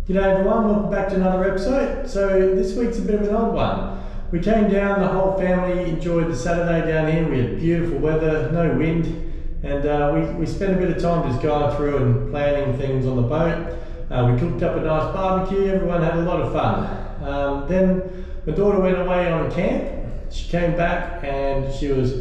G'day everyone, welcome back to another episode. So this week's a bit of an odd one. We came down, the whole family enjoyed the Saturday down here. We had beautiful weather, no wind, and we spent a bit of time just going through and planning things on the boat. We cooked up a nice barbecue, everyone had a lot of fun. Then my daughter went away on camp. She came back and she was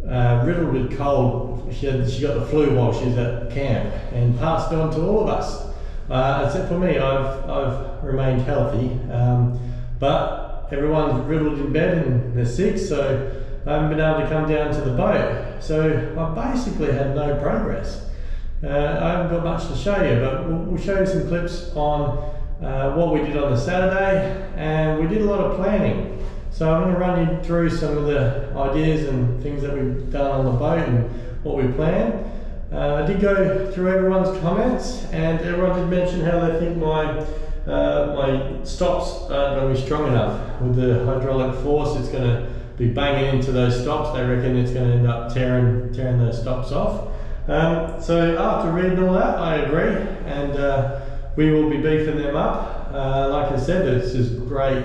riddled with cold. She got the flu while she was at camp and passed it on to all of us. Except for me, I've remained healthy, but everyone's riddled in bed and they're sick, so I haven't been able to come down to the boat. So I basically had no progress. I haven't got much to show you, but we'll show you some clips on what we did on the Saturday, and we did a lot of planning. So I'm going to run you through some of the ideas and things that we've done on the boat and what we planned. I did go through everyone's comments, and everyone did mention how they think my stops aren't going to be strong enough. With the hydraulic force, it's going to be banging into those stops. They reckon it's going to end up tearing those stops off. So after reading all that, I agree, and we will be beefing them up. Like I said, it's just great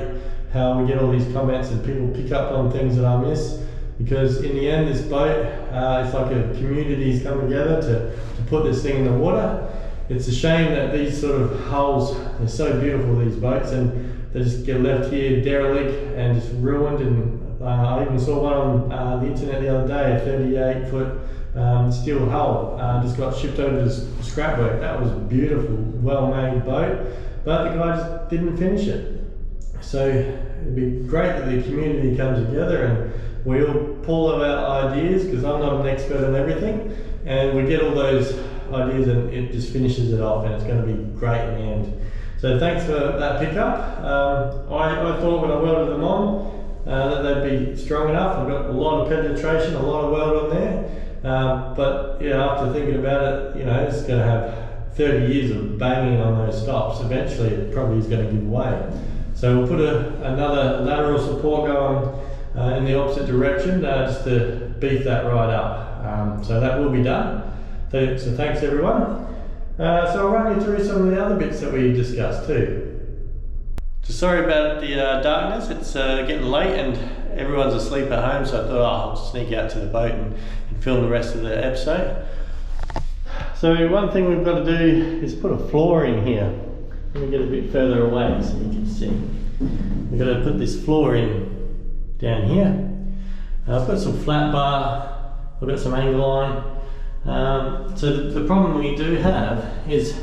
how we get all these comments and people pick up on things that I miss. Because in the end, this boat, it's like a community's come together to put this thing in the water. It's a shame that these sort of hulls, they're so beautiful, these boats, and they just get left here derelict and just ruined. And I even saw one on the internet the other day, a 38-foot steel hull, just got shipped over to scrapwork. That was a beautiful, well-made boat, but the guy just didn't finish it. So it'd be great that the community comes together and we all pull about ideas, because I'm not an expert on everything, and we get all those ideas and it just finishes it off, and it's going to be great in the end. So thanks for that pickup. I thought when I welded them on that they'd be strong enough. I've got a lot of penetration, a lot of weld on there, but yeah, after thinking about it, you know, it's going to have 30 years of banging on those stops. Eventually it probably is going to give way. So we'll put another lateral support going in the opposite direction, just to beef that right up. So that will be done. So thanks everyone. So I'll run you through some of the other bits that we discussed too. So sorry about the darkness, it's getting late and everyone's asleep at home, so I thought I'll sneak out to the boat and film the rest of the episode. So one thing we've got to do is put a floor in here. Let me get a bit further away so you can see. We've got to put this floor in down here. I've got some flat bar, I've got some angle iron. So the problem we do have is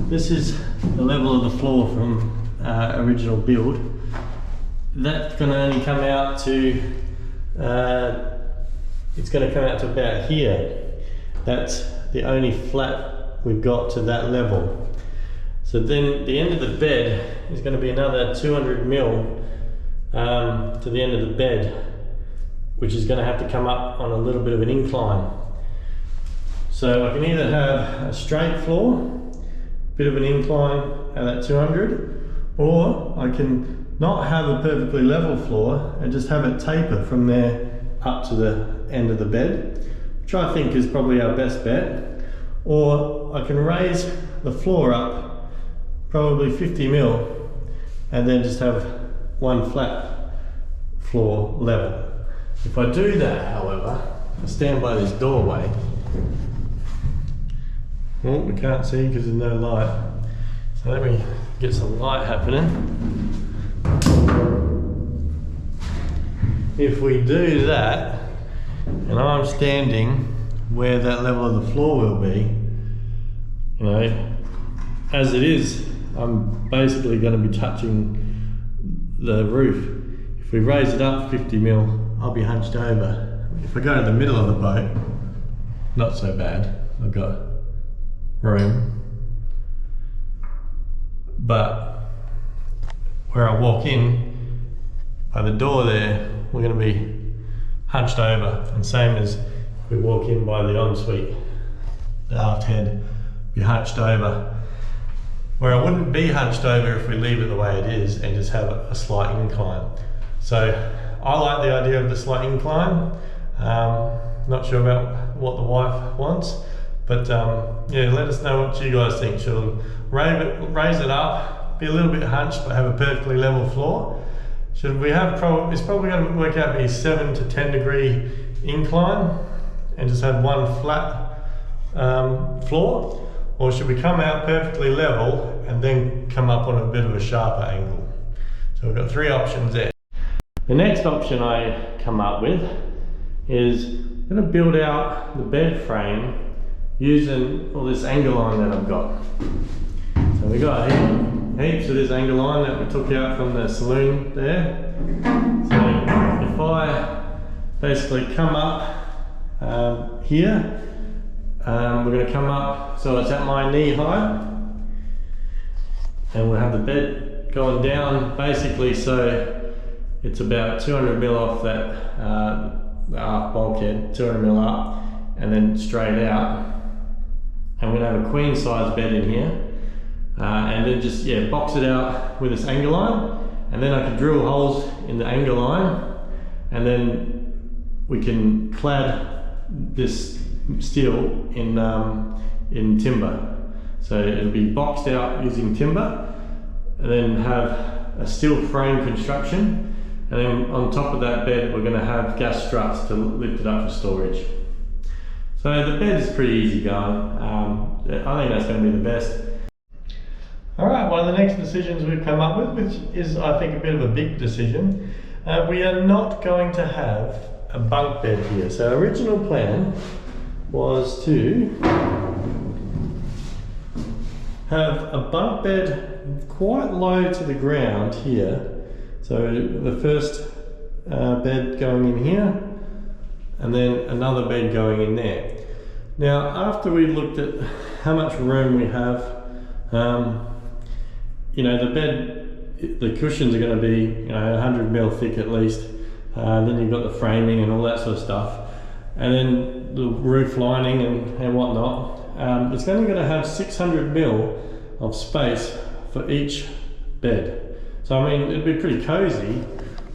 this is the level of the floor from original build. That's going to only come out to, it's going to come out to about here. That's the only flat we've got to that level. So then the end of the bed is going to be another 200 mil to the end of the bed, which is going to have to come up on a little bit of an incline. So I can either have a straight floor, bit of an incline at that 200, or I can not have a perfectly level floor and just have it taper from there up to the end of the bed, which I think is probably our best bet. Or I can raise the floor up probably 50 mil and then just have one flat floor level. If I do that, however, I stand by this doorway. Oh, we can't see because there's no light. So let me get some light happening. If we do that, and I'm standing where that level of the floor will be, you know, as it is, I'm basically going to be touching the roof. If we raise it up 50 mil, I'll be hunched over. If I go to the middle of the boat, not so bad. I've got room. But where I walk in, by the door there, we're going to be hunched over. And same as if we walk in by the ensuite, the aft head, be hunched over. Where I wouldn't be hunched over if we leave it the way it is and just have a slight incline. So I like the idea of the slight incline. Not sure about what the wife wants, but yeah, let us know what you guys think. Should raise it up, be a little bit hunched, but have a perfectly level floor? Should we have it's probably going to work out to be 7 to 10 degree incline and just have one flat floor? Or should we come out perfectly level and then come up on a bit of a sharper angle? So we've got 3 options there. The next option I come up with is I'm going to build out the bed frame using all this angle line that I've got. So we got heaps of this angle line that we took out from the saloon there. So if I basically come up here, we're going to come up so it's at my knee height, and we'll have the bed going down basically so it's about 200 mil off that the aft bulkhead, 200 mil up, and then straight out. And we're going to have a queen size bed in here, and then just box it out with this angle line, and then I can drill holes in the angle line, and then we can clad this steel in timber. So it'll be boxed out using timber, and then have a steel frame construction, and then on top of that bed we're going to have gas struts to lift it up for storage. So the bed is pretty easy going. I think that's going to be the best. Alright, one of the next decisions we've come up with, which is I think a bit of a big decision, we are not going to have a bunk bed here. So our original plan was to have a bunk bed quite low to the ground here. So the first bed going in here, and then another bed going in there. Now, after we looked at how much room we have, you know, the bed, the cushions are going to be 100 mil thick at least. Then you've got the framing and all that sort of stuff, and then the roof lining and whatnot. It's only going to have 600 mil of space for each bed. So I mean, it'd be pretty cozy,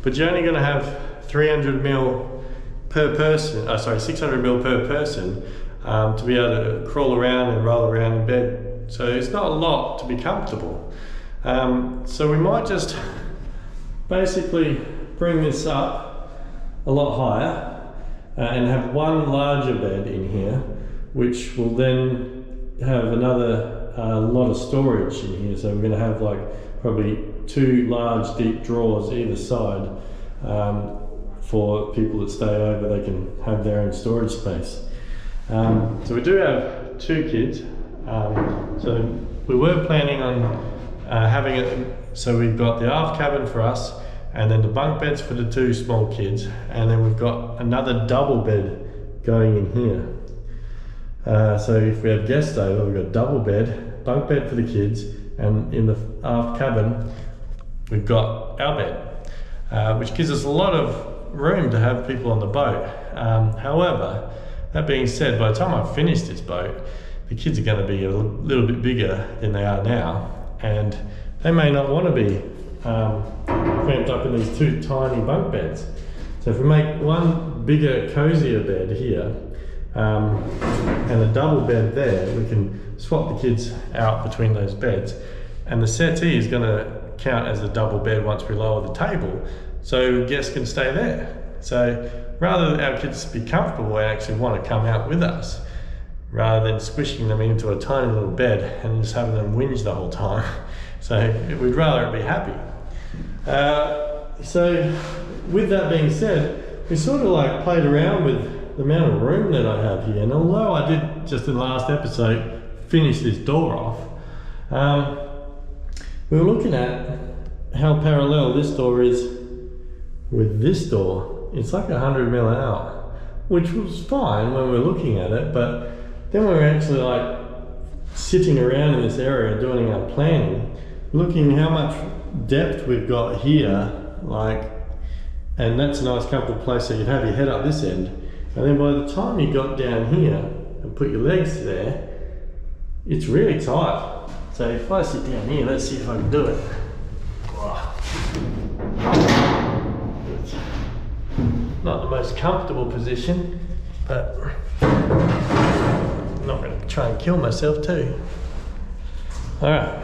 but you're only going to have 300 mil per person. 600 mil per person to be able to crawl around and roll around in bed. So it's not a lot to be comfortable. So we might just basically bring this up a lot higher and have one larger bed in here, which will then have another lot of storage in here. So we're going to have like probably 2 large deep drawers either side for people that stay over. They can have their own storage space. So we do have 2 kids. So we were planning on having it, so we've got the aft cabin for us, and then the bunk beds for the 2 small kids, and then we've got another double bed going in here. So if we have guests over, we've got double bed, bunk bed for the kids, and in the aft cabin we've got our bed, which gives us a lot of room to have people on the boat. However, that being said, by the time I finish this boat, the kids are going to be a little bit bigger than they are now, and they may not want to be cramped up in these 2 tiny bunk beds. So if we make one bigger, cozier bed here, and a double bed there, we can swap the kids out between those beds, and the settee is going to count as a double bed once we lower the table, so guests can stay there. So rather than our kids be comfortable, they actually want to come out with us, rather than squishing them into a tiny little bed and just having them whinge the whole time. So we'd rather be happy. So with that being said, we sort of like played around with the amount of room that I have here, and although I did just in the last episode finish this door off, we were looking at how parallel this door is with this door. It's like 100 mil out, which was fine when we were looking at it, but then we were actually like sitting around in this area doing our planning, looking how much depth we've got here, like, and that's a nice comfortable place, so you'd have your head up this end, and then by the time you got down here and put your legs there, it's really tight. So if I sit down here, let's see if I can do it. It's not the most comfortable position, but I'm not going to try and kill myself too. Alright.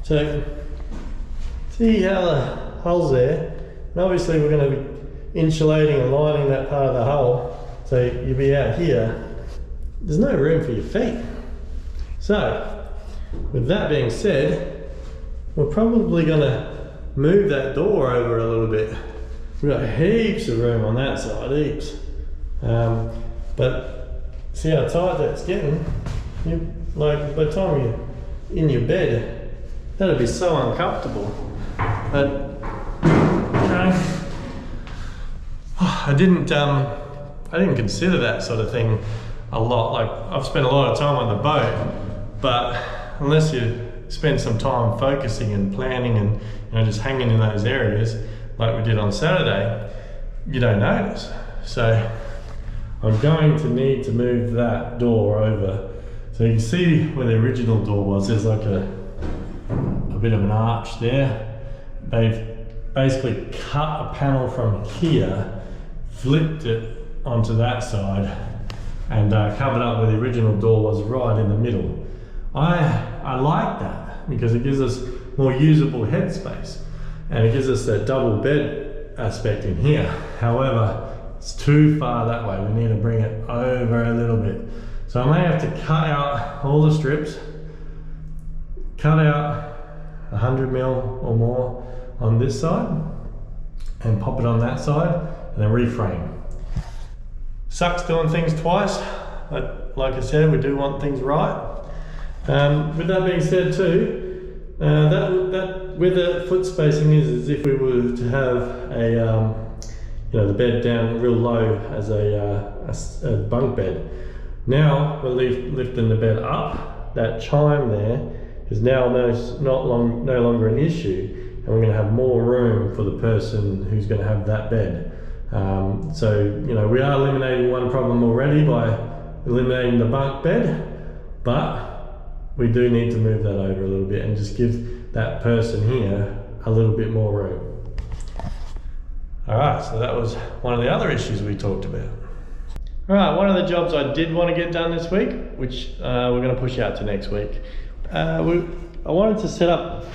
So, see how the hull's there? And obviously we're going to be insulating and lining that part of the hull. So you'll be out here. There's no room for your feet. So, with that being said, we're probably going to move that door over a little bit. We've got heaps of room on that side, heaps. But see how tight that's getting? Like by the time you're in your bed, that'd be so uncomfortable. But you know, I didn't consider that sort of thing a lot. Like I've spent a lot of time on the boat, but unless you spend some time focusing and planning and just hanging in those areas like we did on Saturday, you don't notice. So I'm going to need to move that door over. So you can see where the original door was. There's like a bit of an arch there. They've basically cut a panel from here, flipped it onto that side, and covered up where the original door was right in the middle. I like that because it gives us more usable headspace, and it gives us that double bed aspect in here. However, it's too far that way. We need to bring it over a little bit. So I may have to cut out all the strips, cut out 100 mil or more on this side, and pop it on that side, and then reframe. Sucks doing things twice, but like I said, we do want things right. With that being said too, that where the foot spacing is if we were to have a the bed down real low as a bunk bed. Now we're lifting the bed up. That chime there is now no longer an issue, and we're going to have more room for the person who's going to have that bed. So we are eliminating one problem already by eliminating the bunk bed, but we do need to move that over a little bit and just give that person here a little bit more room. Alright, so that was one of the other issues we talked about. Alright, one of the jobs I did want to get done this week, which we're going to push out to next week. I wanted to set up,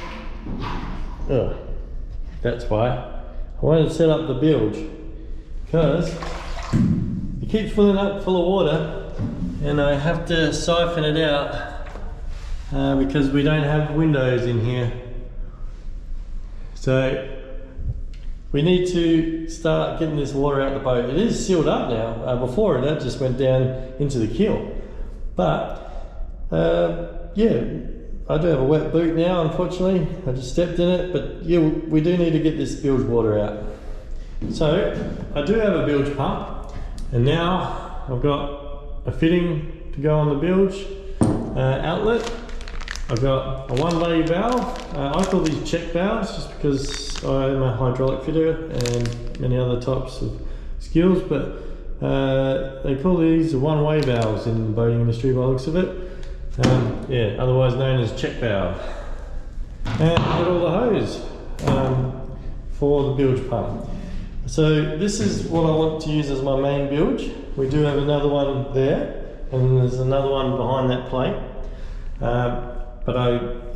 that's why, I wanted to set up the bilge, because it keeps filling up full of water and I have to siphon it out because we don't have windows in here. So we need to start getting this water out the boat. It is sealed up now. Before that just went down into the keel. But yeah, I do have a wet boot now, unfortunately. I just stepped in it, but yeah, we do need to get this bilge water out. So I do have a bilge pump, and now I've got a fitting to go on the bilge outlet. I've got a one-way valve. I call these check valves just because I am a hydraulic fitter and many other types of skills, but they call these one-way valves in the boating industry by the looks of it. Yeah, otherwise known as check valve. And I've got all the hose for the bilge pump. So this is what I want to use as my main bilge. We do have another one there, and there's another one behind that plate. But I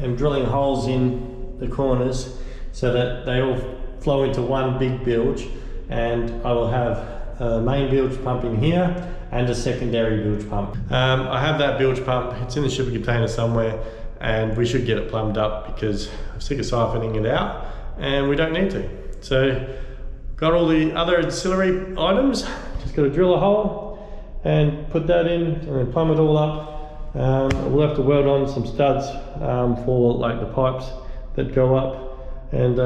am drilling holes in the corners so that they all flow into one big bilge, and I will have a main bilge pump in here and a secondary bilge pump. I have that bilge pump, it's in the shipping container somewhere, and we should get it plumbed up because I'm sick of siphoning it out and we don't need to. So got all the other ancillary items, just got to drill a hole and put that in and then plumb it all up. We'll have to weld on some studs for like the pipes that go up, and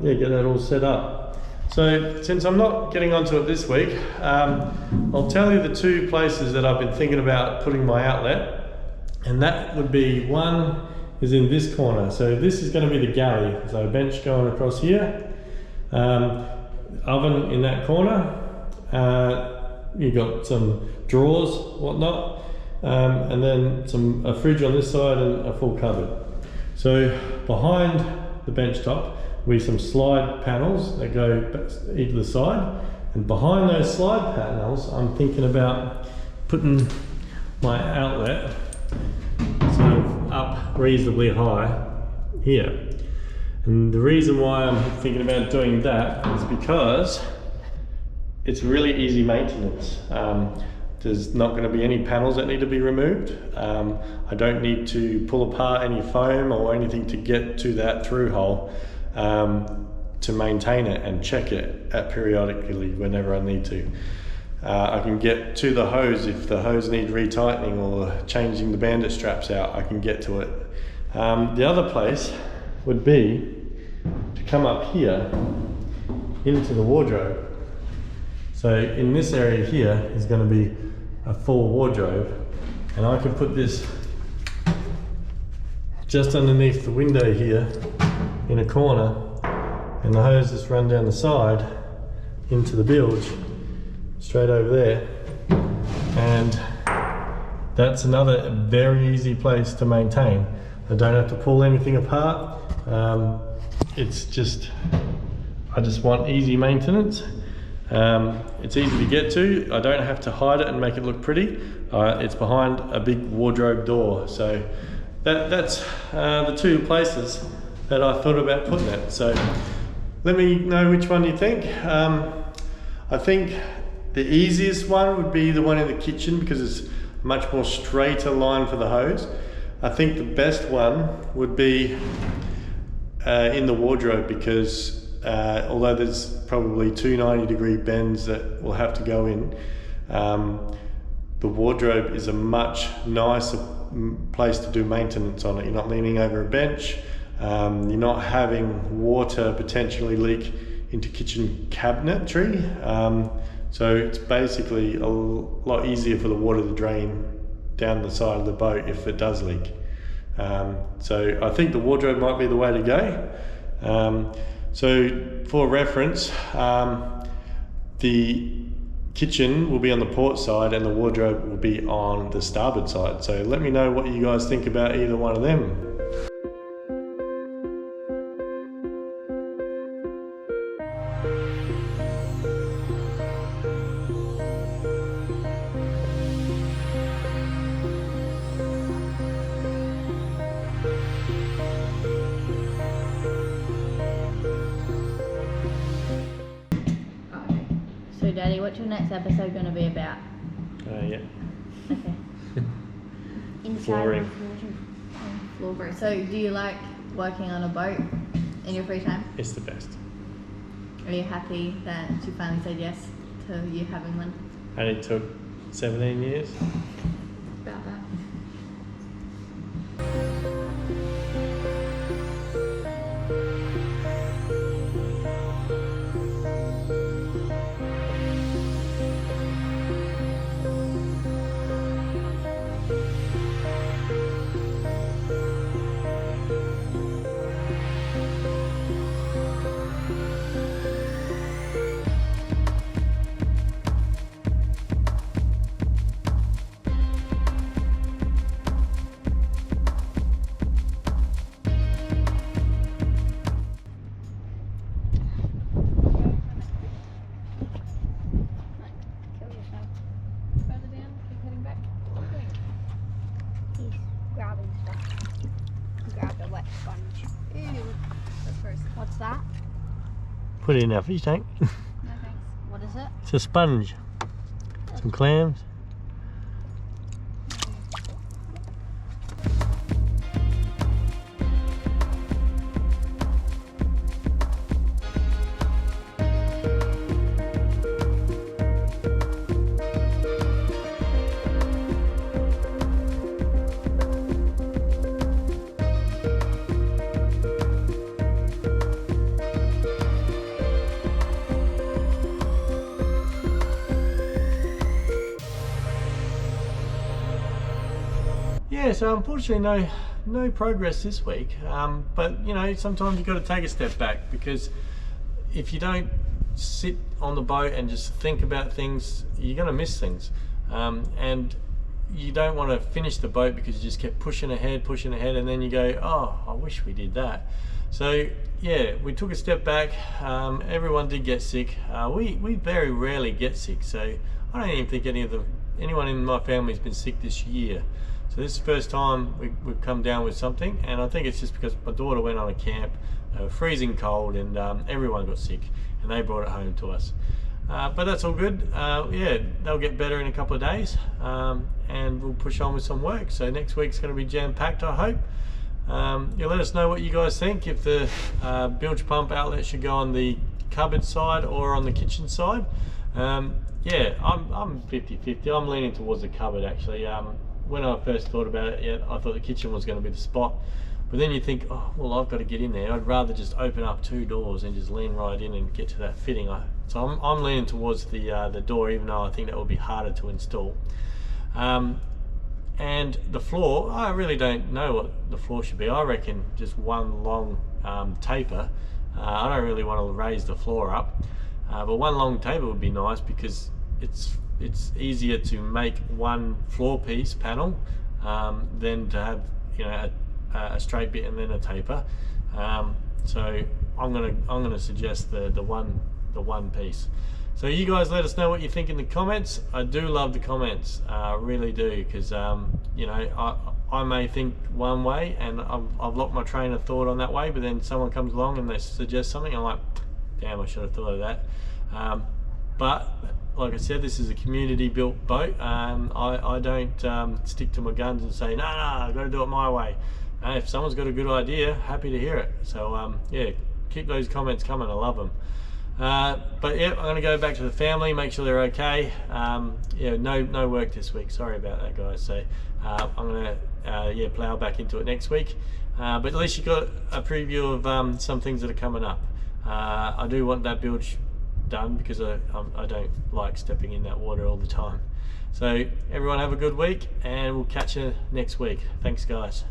yeah, get that all set up. So since I'm not getting onto it this week, I'll tell you the two places that I've been thinking about putting my outlet, and that would be, one is in this corner. So this is going to be the galley, so a bench going across here, oven in that corner, you've got some drawers, whatnot, and then a fridge on this side and a full cupboard. So behind the bench top will be some slide panels that go either the side, and behind those slide panels I'm thinking about putting my outlet sort of up reasonably high here. And the reason why I'm thinking about doing that is because it's really easy maintenance. There's not going to be any panels that need to be removed. I don't need to pull apart any foam or anything to get to that through hole to maintain it and check it periodically whenever I need to. I can get to the hose if the hose needs retightening or changing the bandit straps out, I can get to it. The other place would be to come up here into the wardrobe. So in this area here is going to be a full wardrobe, and I can put this just underneath the window here in a corner, and the hose just run down the side into the bilge straight over there, and that's another very easy place to maintain. I don't have to pull anything apart. It's just, I just want easy maintenance. It's easy to get to. I don't have to hide it and make it look pretty. It's behind a big wardrobe door. So that's the two places that I thought about putting it. So let me know which one you think. I think the easiest one would be the one in the kitchen because it's a much more straighter line for the hose. I think the best one would be in the wardrobe because although there's probably two 90-degree bends that will have to go in, the wardrobe is a much nicer place to do maintenance on it. You're not leaning over a bench, you're not having water potentially leak into kitchen cabinetry, so it's basically a lot easier for the water to drain down the side of the boat if it does leak. So I think the wardrobe might be the way to go. So for reference, the kitchen will be on the port side and the wardrobe will be on the starboard side. So let me know what you guys think about either one of them. So Daddy, what's your next episode going to be about? Yeah. Okay. Flooring. Floorboard. So do you like working on a boat in your free time? It's the best. Are you happy that you finally said yes to you having one? And it took 17 years. About that. What's that? Put it in our fish tank. No thanks. What is it? It's a sponge. Some clams. Yeah, so unfortunately no progress this week, but you know, sometimes you've got to take a step back, because if you don't sit on the boat and just think about things, you're going to miss things, and you don't want to finish the boat because you just kept pushing ahead, and then you go, oh, I wish we did that. So yeah, we took a step back. Everyone did get sick. We very rarely get sick, so I don't even think anyone in my family has been sick this year. So this is the first time we've come down with something, and I think it's just because my daughter went on a camp, they were freezing cold, and everyone got sick, and they brought it home to us. But that's all good. Yeah, they'll get better in a couple of days, and we'll push on with some work. So next week's going to be jam-packed, I hope. You'll let us know what you guys think, if the bilge pump outlet should go on the cupboard side or on the kitchen side. Yeah, I'm 50-50. I'm leaning towards the cupboard, actually. When I first thought about it, yeah, I thought the kitchen was going to be the spot. But then you think, oh, well, I've got to get in there. I'd rather just open up 2 doors and just lean right in and get to that fitting. So I'm leaning towards the door, even though I think that would be harder to install. And the floor, I really don't know what the floor should be. I reckon just one long taper. I don't really want to raise the floor up, but one long taper would be nice, because it's easier to make one floor piece panel than to have, you know, a straight bit and then a taper. So I'm gonna suggest the one piece. So you guys let us know what you think in the comments. I do love the comments, I really do, because you know, I may think one way and I've locked my train of thought on that way, but then someone comes along and they suggest something, I'm like, damn, I should have thought of that. But like I said, this is a community built boat. I don't stick to my guns and say, no, I've got to do it my way. If someone's got a good idea, happy to hear it. So yeah, keep those comments coming, I love them. But yeah, I'm going to go back to the family, make sure they're okay. Yeah, no work this week, sorry about that, guys. So I'm going to yeah, plow back into it next week. But at least you got a preview of some things that are coming up. I do want that bilge done, because I don't like stepping in that water all the time. So everyone have a good week, and we'll catch you next week. Thanks, guys.